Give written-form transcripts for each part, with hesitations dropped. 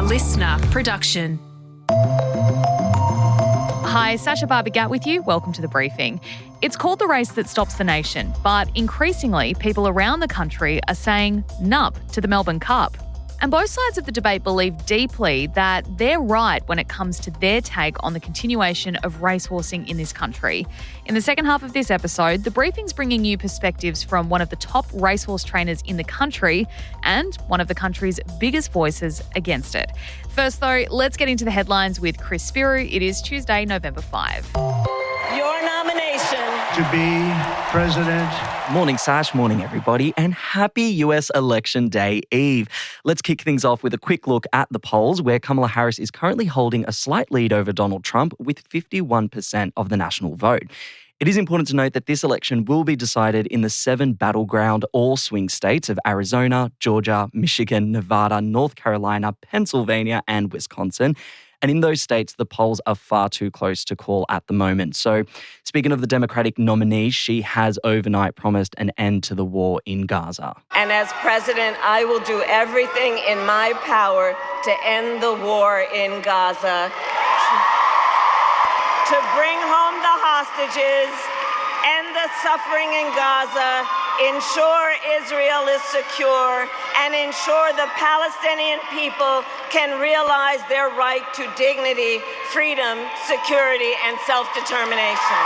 a listener production. Hi, Sasha Barbagat with you. Welcome to The Briefing. It's called the race that stops the nation, but increasingly people around the country are saying nup to the Melbourne Cup. And both sides of the debate believe deeply that they're right when it comes to their take on the continuation of racehorsing in this country. In the second half of this episode, The Briefing's bringing you perspectives from one of the top racehorse trainers in the country and one of the country's biggest voices against it. First though, let's get into the headlines with Chris Spiru. It is Tuesday, November 5. Your nomination to be president. Morning, Sash. Morning, everybody. And happy US Election Day Eve. Let's kick things off with a quick look at the polls, where Kamala Harris is currently holding a slight lead over Donald Trump with 51% of the national vote. It is important to note that this election will be decided in the 7 battleground all-swing states of Arizona, Georgia, Michigan, Nevada, North Carolina, Pennsylvania, and Wisconsin. And in those states, the polls are far too close to call at the moment. So speaking of the Democratic nominee, she has overnight promised an end to the war in Gaza. And as president, I will do everything in my power to end the war in Gaza, to bring home the hostages, end the suffering in Gaza, ensure Israel is secure, and ensure the Palestinian people can realize their right to dignity, freedom, security, and self-determination.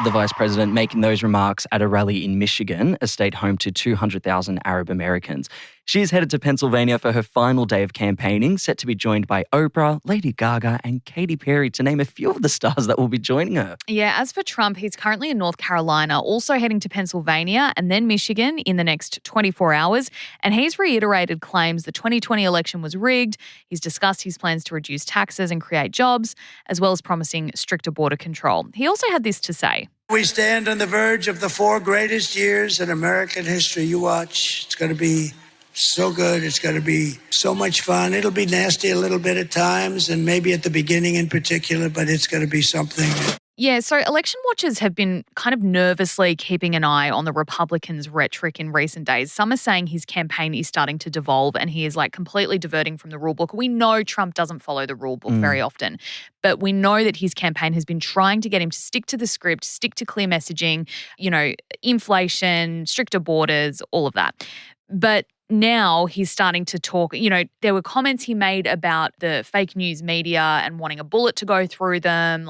The Vice President making those remarks at a rally in Michigan, a state home to 200,000 Arab Americans. She is headed to Pennsylvania for her final day of campaigning, set to be joined by Oprah, Lady Gaga, and Katy Perry, to name a few of the stars that will be joining her. Yeah, as for Trump, he's currently in North Carolina, also heading to Pennsylvania and then Michigan in the next 24 hours. And he's reiterated claims the 2020 election was rigged. He's discussed his plans to reduce taxes and create jobs, as well as promising stricter border control. He also had this to say. We stand on the verge of the 4 greatest years in American history. You watch. It's going to be so good. It's going to be so much fun. It'll be nasty a little bit at times, and maybe at the beginning in particular, but it's going to be something. Yeah, so election watchers have been kind of nervously keeping an eye on the Republicans' rhetoric in recent days. Some are saying his campaign is starting to devolve and he is completely diverting from the rule book. We know Trump doesn't follow the rule book very often, but we know that his campaign has been trying to get him to stick to the script, stick to clear messaging, inflation, stricter borders, all of that. But now he's starting to talk, there were comments he made about the fake news media and wanting a bullet to go through them.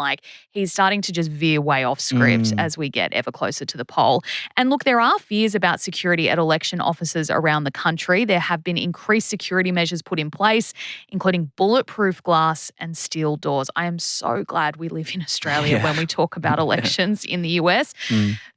He's starting to just veer way off script as we get ever closer to the poll. And look, there are fears about security at election offices around the country. There have been increased security measures put in place, including bulletproof glass and steel doors. I am so glad we live in Australia when we talk about elections in the US.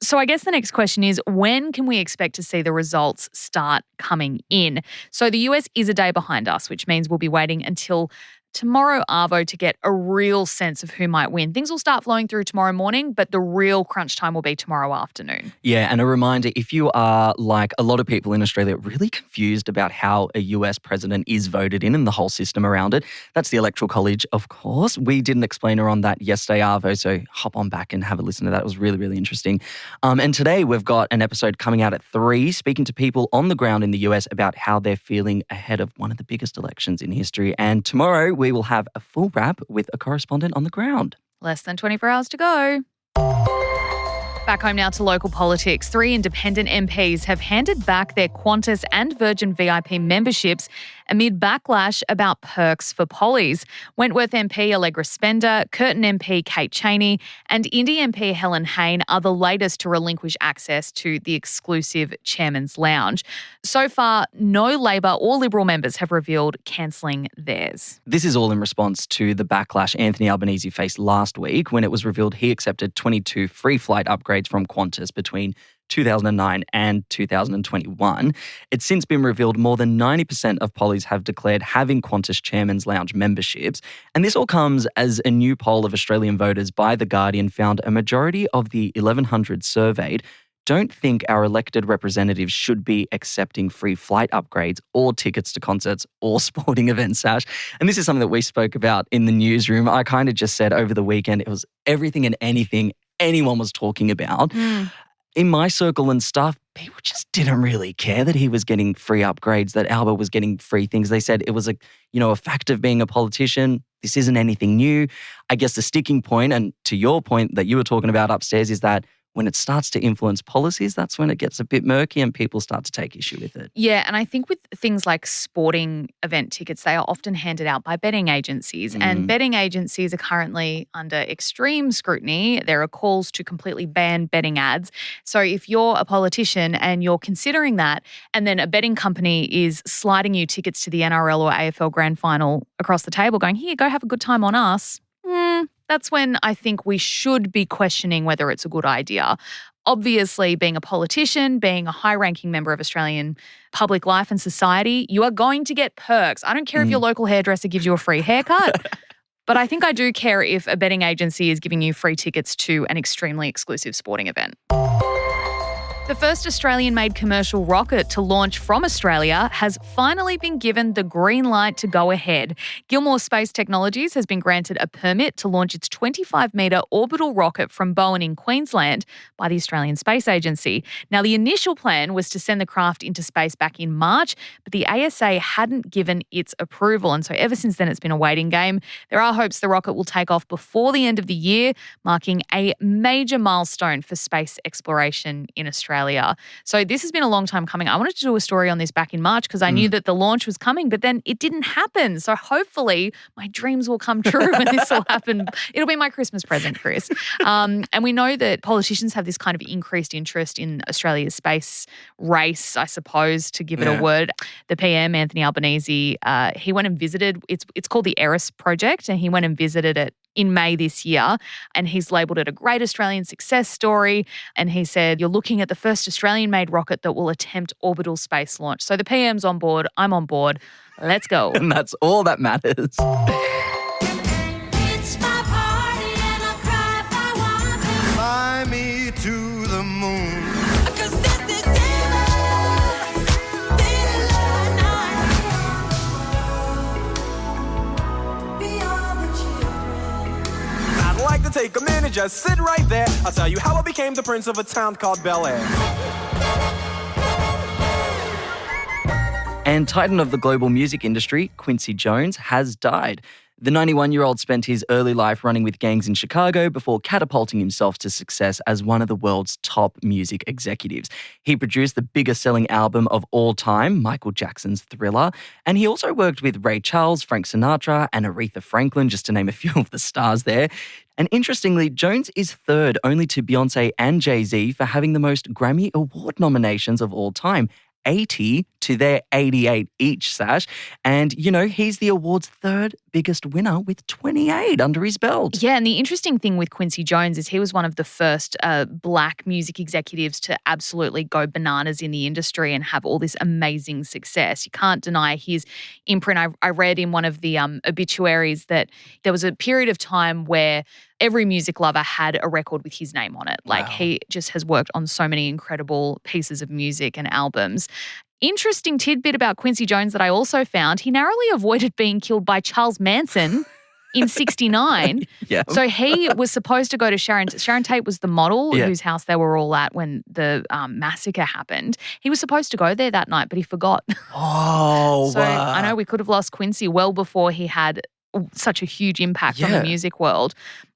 So I guess the next question is, when can we expect to see the results start coming in? So the US is a day behind us, which means we'll be waiting until tomorrow arvo to get a real sense of who might win. Things will start flowing through tomorrow morning, but the real crunch time will be tomorrow afternoon. Yeah, and a reminder, if you are like a lot of people in Australia, really confused about how a US president is voted in and the whole system around it, that's the Electoral College, of course. We did an explainer on that yesterday, Arvo, so hop on back and have a listen to that. It was really, really interesting. And today we've got an episode coming out at 3, speaking to people on the ground in the US about how they're feeling ahead of one of the biggest elections in history. And tomorrow we will have a full wrap with a correspondent on the ground. Less than 24 hours to go. Back home now to local politics. 3 independent MPs have handed back their Qantas and Virgin VIP memberships amid backlash about perks for pollies. Wentworth MP Allegra Spender, Curtin MP Kate Chaney, and Indy MP Helen Hayne are the latest to relinquish access to the exclusive Chairman's Lounge. So far, no Labor or Liberal members have revealed cancelling theirs. This is all in response to the backlash Anthony Albanese faced last week when it was revealed he accepted 22 free flight upgrades from Qantas between 2009 and 2021. It's since been revealed more than 90% of pollies have declared having Qantas Chairman's Lounge memberships. And this all comes as a new poll of Australian voters by The Guardian found a majority of the 1,100 surveyed don't think our elected representatives should be accepting free flight upgrades or tickets to concerts or sporting events, Sash. And this is something that we spoke about in the newsroom. I kind of just said over the weekend it was everything and anything anyone was talking about. in my circle and stuff, people just didn't really care that he was getting free upgrades, that Albert was getting free things. They said it was a fact of being a politician. This isn't anything new. I guess the sticking point, and to your point that you were talking about upstairs, is that when it starts to influence policies, that's when it gets a bit murky and people start to take issue with it. Yeah, and I think with things like sporting event tickets, they are often handed out by betting agencies. And betting agencies are currently under extreme scrutiny. There are calls to completely ban betting ads. So if you're a politician and you're considering that, and then a betting company is sliding you tickets to the NRL or AFL Grand Final across the table going, here, go have a good time on us, that's when I think we should be questioning whether it's a good idea. Obviously, being a politician, being a high-ranking member of Australian public life and society, you are going to get perks. I don't care if your local hairdresser gives you a free haircut, but I think I do care if a betting agency is giving you free tickets to an extremely exclusive sporting event. The first Australian-made commercial rocket to launch from Australia has finally been given the green light to go ahead. Gilmore Space Technologies has been granted a permit to launch its 25-metre orbital rocket from Bowen in Queensland by the Australian Space Agency. Now, the initial plan was to send the craft into space back in March, but the ASA hadn't given its approval, and so ever since then it's been a waiting game. There are hopes the rocket will take off before the end of the year, marking a major milestone for space exploration in Australia. So this has been a long time coming. I wanted to do a story on this back in March because I knew that the launch was coming, but then it didn't happen. So hopefully my dreams will come true when this will happen. It'll be my Christmas present, Chris. And we know that politicians have this kind of increased interest in Australia's space race, I suppose, to give it a word. The PM, Anthony Albanese, he went and visited, it's called the Eris Project, and he went and visited it in May this year, and he's labelled it a great Australian success story. And he said, you're looking at the first Australian-made rocket that will attempt orbital space launch. So the PM's on board, I'm on board. Let's go. And that's all that matters. It's my party and I'll cry if I want to. Fly me to the moon. 'Cause this is beyond the children. I'd like to take a minute, just sit right there. I'll tell you how I became the prince of a town called Bel Air. And titan of the global music industry, Quincy Jones, has died. The 91-year-old spent his early life running with gangs in Chicago before catapulting himself to success as one of the world's top music executives. He produced the biggest-selling album of all time, Michael Jackson's Thriller, and he also worked with Ray Charles, Frank Sinatra, and Aretha Franklin, just to name a few of the stars there. And interestingly, Jones is third only to Beyoncé and Jay-Z for having the most Grammy Award nominations of all time. 80 to their 88 each, Sash. And, he's the award's third biggest winner with 28 under his belt. Yeah, and the interesting thing with Quincy Jones is he was one of the first black music executives to absolutely go bananas in the industry and have all this amazing success. You can't deny his imprint. I read in one of the obituaries that there was a period of time where every music lover had a record with his name on it. Like, he just has worked on so many incredible pieces of music and albums. Interesting tidbit about Quincy Jones that I also found, he narrowly avoided being killed by Charles Manson in 1969. Yeah. So he was supposed to go to Sharon Tate was the model whose house they were all at when the massacre happened. He was supposed to go there that night, but he forgot. Oh, So wow. I know we could have lost Quincy well before he had such a huge impact on the music world.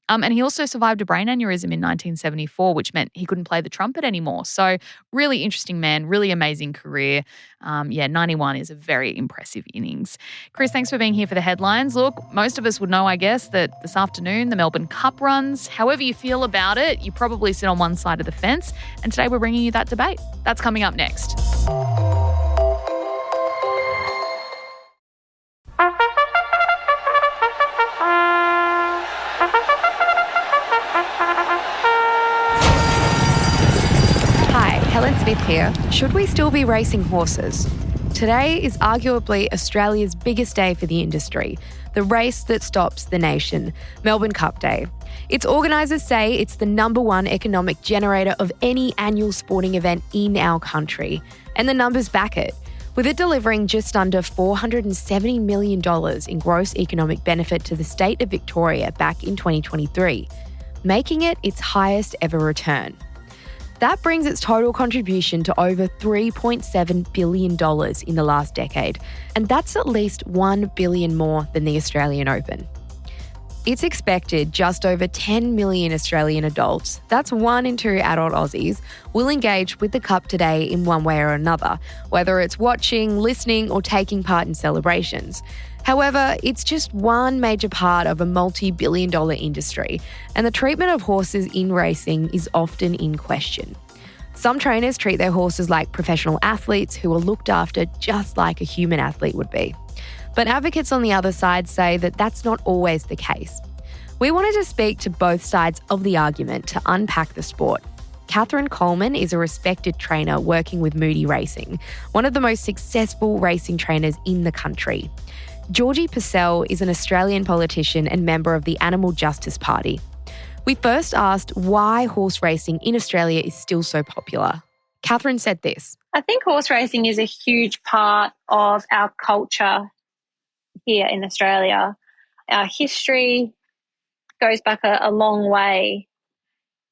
And he also survived a brain aneurysm in 1974, which meant he couldn't play the trumpet anymore. So really interesting man, really amazing career. 91 is a very impressive innings. Chris, thanks for being here for the headlines. Look, most of us would know, I guess, that this afternoon the Melbourne Cup runs. However you feel about it, you probably sit on one side of the fence. And today we're bringing you that debate. That's coming up next. Helen Smith here. Should we still be racing horses? Today is arguably Australia's biggest day for the industry, the race that stops the nation, Melbourne Cup Day. Its organisers say it's the #1 economic generator of any annual sporting event in our country, and the numbers back it, with it delivering just under $470 million in gross economic benefit to the state of Victoria back in 2023, making it its highest ever return. That brings its total contribution to over $3.7 billion in the last decade, and that's at least $1 billion more than the Australian Open. It's expected just over 10 million Australian adults, that's 1 in 2 adult Aussies, will engage with the Cup today in one way or another, whether it's watching, listening, or taking part in celebrations. However, it's just one major part of a multi-billion-dollar industry, and the treatment of horses in racing is often in question. Some trainers treat their horses like professional athletes who are looked after just like a human athlete would be. But advocates on the other side say that that's not always the case. We wanted to speak to both sides of the argument to unpack the sport. Katherine Coleman is a respected trainer working with Moody Racing, one of the most successful racing trainers in the country. Georgie Purcell is an Australian politician and member of the Animal Justice Party. We first asked why horse racing in Australia is still so popular. Katherine said this. I think horse racing is a huge part of our culture here in Australia. Our history goes back a long way.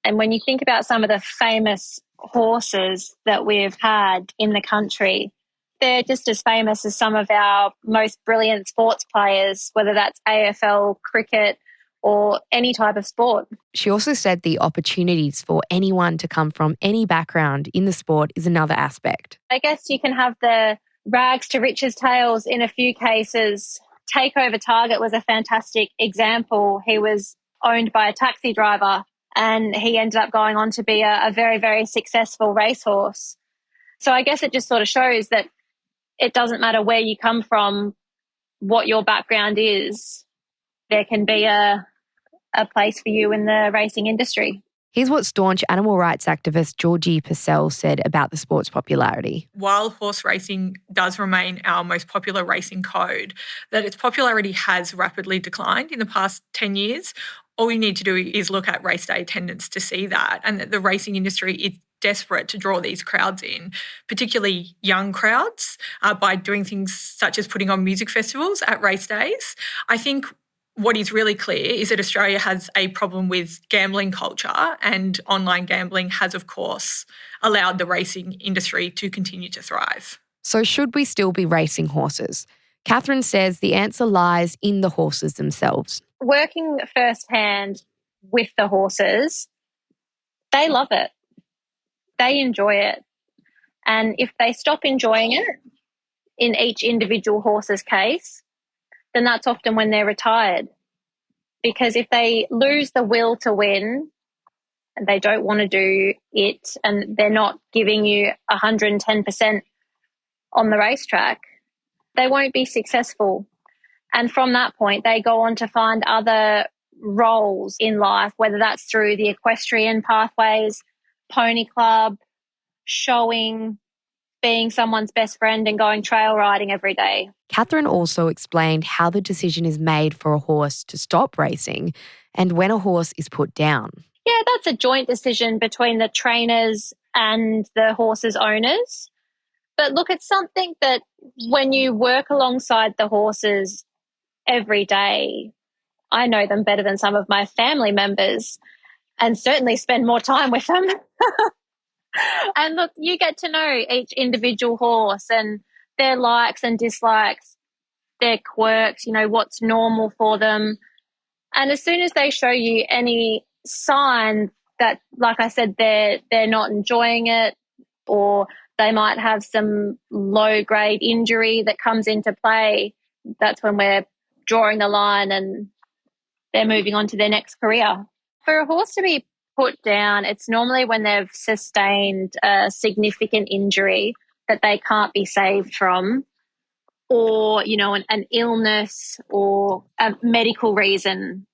And when you think about some of the famous horses that we've had in the country, they're just as famous as some of our most brilliant sports players, whether that's AFL, cricket, or any type of sport. She also said the opportunities for anyone to come from any background in the sport is another aspect. I guess you can have the rags to riches tales in a few cases. Takeover Target was a fantastic example. He was owned by a taxi driver and he ended up going on to be a very, very successful racehorse. So I guess it just sort of shows that it doesn't matter where you come from, what your background is, there can be a place for you in the racing industry. Here's what staunch animal rights activist Georgie Purcell said about the sport's popularity. While horse racing does remain our most popular racing code, that its popularity has rapidly declined in the past 10 years. All you need to do is look at race day attendance to see that, and that the racing industry is desperate to draw these crowds in, particularly young crowds, by doing things such as putting on music festivals at race days. I think what is really clear is that Australia has a problem with gambling culture, and online gambling has, of course, allowed the racing industry to continue to thrive. So should we still be racing horses? Katherine says the answer lies in the horses themselves. Working firsthand with the horses, they love it. They enjoy it. And if they stop enjoying it, in each individual horse's case, then that's often when they're retired. Because if they lose the will to win and they don't want to do it and they're not giving you 110% on the racetrack, they won't be successful. And from that point, they go on to find other roles in life, whether that's through the equestrian pathways, pony club, showing, being someone's best friend and going trail riding every day. Katherine also explained how the decision is made for a horse to stop racing and when a horse is put down. Yeah, that's a joint decision between the trainers and the horse's owners. But look, it's something that when you work alongside the horses every day, I know them better than some of my family members and certainly spend more time with them. And look, you get to know each individual horse and their likes and dislikes, their quirks, you know, what's normal for them. And as soon as they show you any sign that, like I said, they're not enjoying it, or they might have some low-grade injury that comes into play, that's when we're drawing the line and they're moving on to their next career. For a horse to be put down, it's normally when they've sustained a significant injury that they can't be saved from, or, you know, an illness or a medical reason,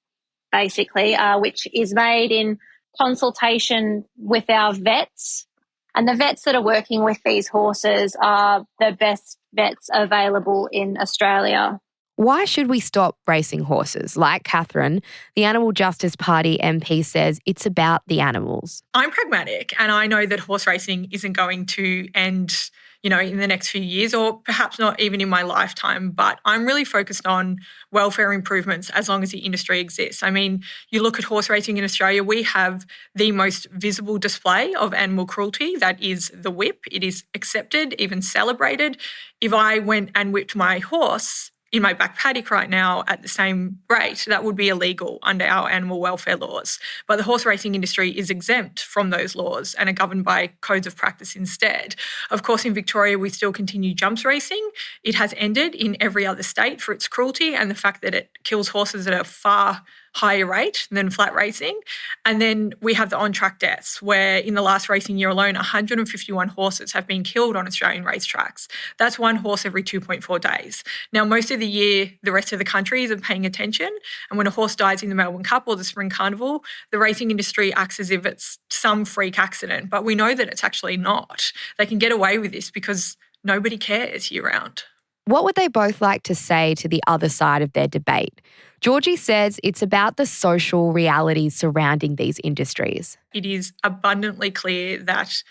basically, which is made in consultation with our vets. And the vets that are working with these horses are the best vets available in Australia. Why should we stop racing horses? Like Katherine, the Animal Justice Party MP says it's about the animals. I'm pragmatic, and I know that horse racing isn't going to end in the next few years, or perhaps not even in my lifetime. But I'm really focused on welfare improvements as long as the industry exists. I mean, you look at horse racing in Australia, we have the most visible display of animal cruelty. That is the whip. It is accepted, even celebrated. If I went and whipped my horse in my back paddock right now at the same rate, that would be illegal under our animal welfare laws. But the horse racing industry is exempt from those laws and are governed by codes of practice instead. Of course, in Victoria, we still continue jumps racing. It has ended in every other state for its cruelty and the fact that it kills horses at a far higher rate than flat racing. And then we have the on-track deaths, where in the last racing year alone, 151 horses have been killed on Australian racetracks. That's one horse every 2.4 days. Now, most of the year, the rest of the country isn't paying attention. And when a horse dies in the Melbourne Cup or the Spring Carnival, the racing industry acts as if it's some freak accident. But we know that it's actually not. They can get away with this because nobody cares year-round. What would they both like to say to the other side of their debate? Georgie says it's about the social realities surrounding these industries. It is abundantly clear that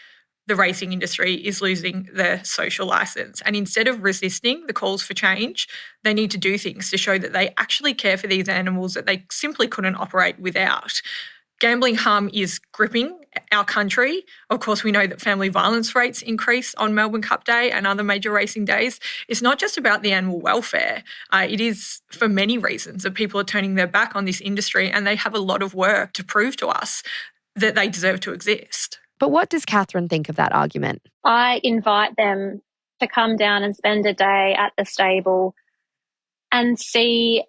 the racing industry is losing their social license. And instead of resisting the calls for change, they need to do things to show that they actually care for these animals that they simply couldn't operate without. Gambling harm is gripping our country. Of course, we know that family violence rates increase on Melbourne Cup Day and other major racing days. It's not just about the animal welfare. It is for many reasons that people are turning their back on this industry, and they have a lot of work to prove to us that they deserve to exist. But what does Katherine think of that argument? I invite them to come down and spend a day at the stable and see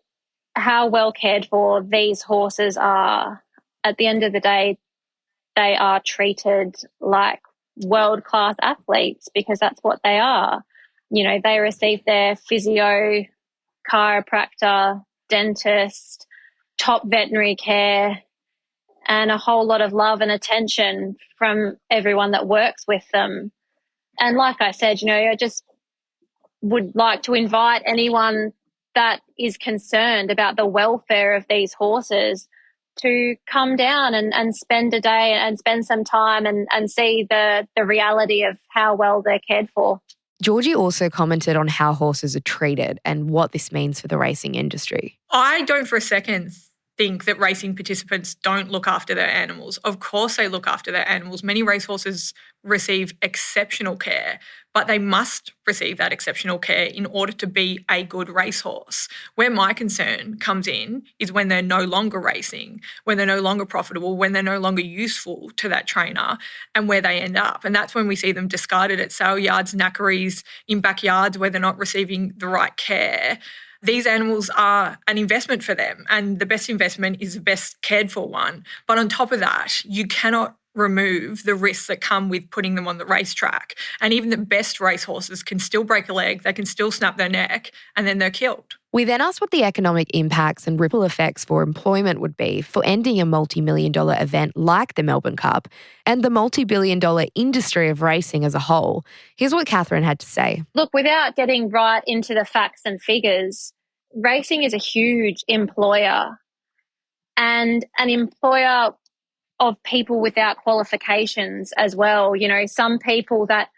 how well cared for these horses are. At the end of the day, they are treated like world-class athletes because that's what they are. They receive their physio, chiropractor, dentist, top veterinary care, and a whole lot of love and attention from everyone that works with them. And like I said, I just would like to invite anyone that is concerned about the welfare of these horses to come down and spend a day and spend some time and see the reality of how well they're cared for. Georgie also commented on how horses are treated and what this means for the racing industry. I don't for a second think that racing participants don't look after their animals. Of course they look after their animals. Many racehorses receive exceptional care, but they must receive that exceptional care in order to be a good racehorse. Where my concern comes in is when they're no longer racing, when they're no longer profitable, when they're no longer useful to that trainer, and where they end up. And that's when we see them discarded at sale yards, knackeries, in backyards where they're not receiving the right care. These animals are an investment for them, and the best investment is the best cared for one. But on top of that, you cannot remove the risks that come with putting them on the racetrack. And even the best racehorses can still break a leg, they can still snap their neck, and then they're killed. We then asked what the economic impacts and ripple effects for employment would be for ending a multi-million-dollar event like the Melbourne Cup and the multi-billion-dollar industry of racing as a whole. Here's what Katherine had to say. Look, without getting right into the facts and figures, racing is a huge employer, and an employer of people without qualifications as well. Some people that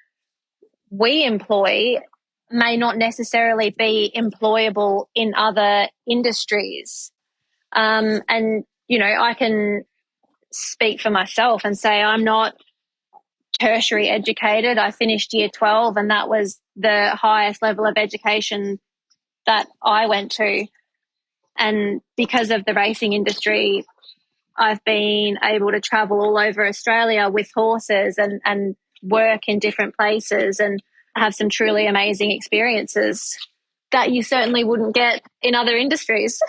we employ may not necessarily be employable in other industries. I can speak for myself and say I'm not tertiary educated. I finished year 12 and that was the highest level of education that I went to. And because of the racing industry, I've been able to travel all over Australia with horses and work in different places and have some truly amazing experiences that you certainly wouldn't get in other industries.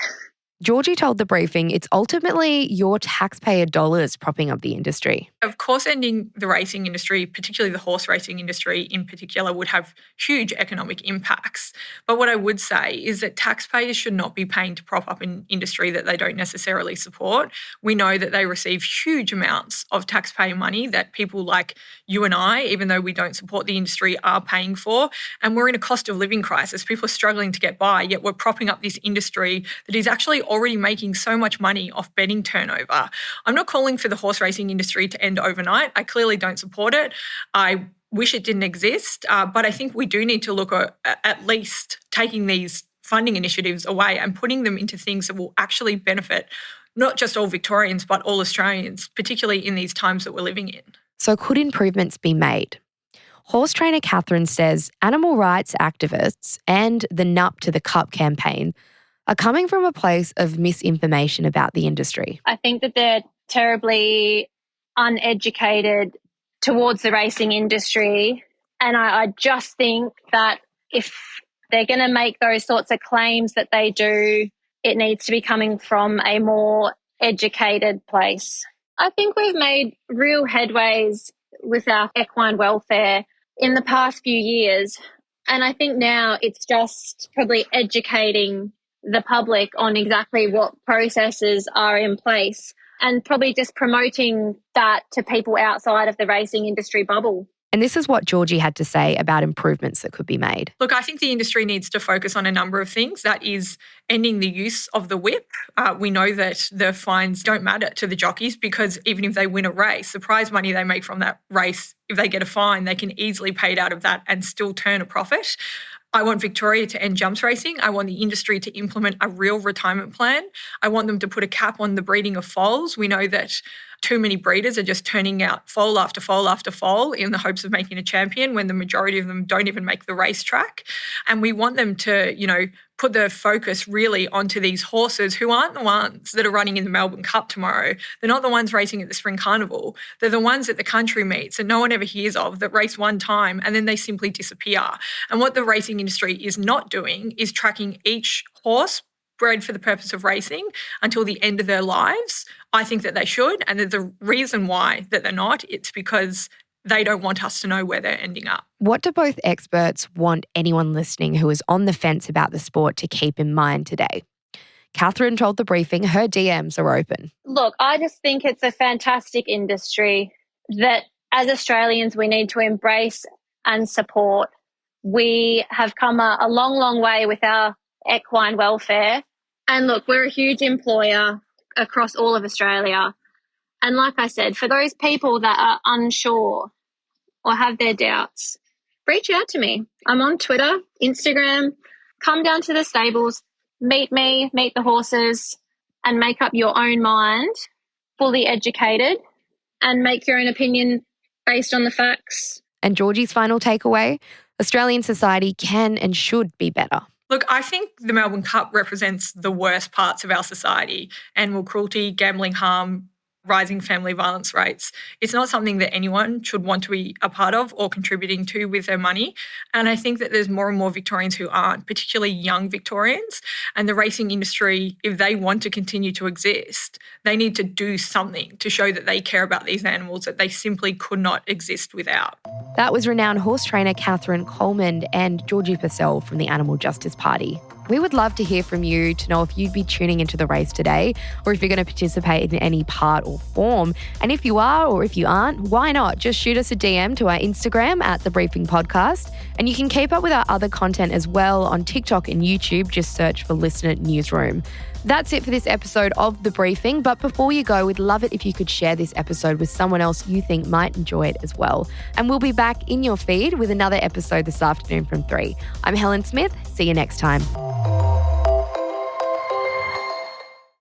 Georgie told the briefing it's ultimately your taxpayer dollars propping up the industry. Of course, ending the racing industry, particularly the horse racing industry in particular, would have huge economic impacts. But what I would say is that taxpayers should not be paying to prop up an industry that they don't necessarily support. We know that they receive huge amounts of taxpayer money that people like you and I, even though we don't support the industry, are paying for. And we're in a cost of living crisis. People are struggling to get by, yet we're propping up this industry that is actually already making so much money off betting turnover. I'm not calling for the horse racing industry to end overnight. I clearly don't support it. I wish it didn't exist, but I think we do need to look at least taking these funding initiatives away and putting them into things that will actually benefit not just all Victorians but all Australians, particularly in these times that we're living in. So could improvements be made? Horse trainer Katherine says animal rights activists and the Nup to the Cup campaign are coming from a place of misinformation about the industry. I think that they're terribly uneducated towards the racing industry. And I just think that if they're going to make those sorts of claims that they do, it needs to be coming from a more educated place. I think we've made real headways with our equine welfare in the past few years. And I think now it's just probably educating the public on exactly what processes are in place and probably just promoting that to people outside of the racing industry bubble. And this is what Georgie had to say about improvements that could be made. Look, I think the industry needs to focus on a number of things. That is ending the use of the whip. We know that the fines don't matter to the jockeys because even if they win a race, the prize money they make from that race, if they get a fine, they can easily pay it out of that and still turn a profit. I want Victoria to end jumps racing. I want the industry to implement a real retirement plan. I want them to put a cap on the breeding of foals. We know that too many breeders are just turning out foal after foal after foal in the hopes of making a champion when the majority of them don't even make the racetrack. And we want them to, put the focus really onto these horses who aren't the ones that are running in the Melbourne Cup tomorrow. They're not the ones racing at the Spring Carnival. They're the ones that the country meets that no one ever hears of, that race one time and then they simply disappear. And what the racing industry is not doing is tracking each horse bred for the purpose of racing until the end of their lives. I think that they should. And there's a reason why that they're not. It's because they don't want us to know where they're ending up. What do both experts want anyone listening who is on the fence about the sport to keep in mind today? Katherine told the briefing her DMs are open. Look, I just think it's a fantastic industry that as Australians we need to embrace and support. We have come a long, long way with our equine welfare. And look, we're a huge employer across all of Australia. And like I said, for those people that are unsure or have their doubts, reach out to me. I'm on Twitter, Instagram. Come down to the stables, meet me, meet the horses, and make up your own mind, fully educated, and make your own opinion based on the facts. And Georgie's final takeaway, Australian society can and should be better. Look, I think the Melbourne Cup represents the worst parts of our society: animal cruelty, gambling harm, rising family violence rates. It's not something that anyone should want to be a part of or contributing to with their money. And I think that there's more and more Victorians who aren't, particularly young Victorians. And the racing industry, if they want to continue to exist, they need to do something to show that they care about these animals that they simply could not exist without. That was renowned horse trainer Katherine Coleman and Georgie Purcell from the Animal Justice Party. We would love to hear from you to know if you'd be tuning into the race today or if you're going to participate in any part or form. And if you are or if you aren't, why not? Just shoot us a DM to our Instagram at The Briefing Podcast. And you can keep up with our other content as well on TikTok and YouTube. Just search for Listener Newsroom. That's it for this episode of The Briefing. But before you go, we'd love it if you could share this episode with someone else you think might enjoy it as well. And we'll be back in your feed with another episode this afternoon from 3. I'm Helen Smith. See you next time.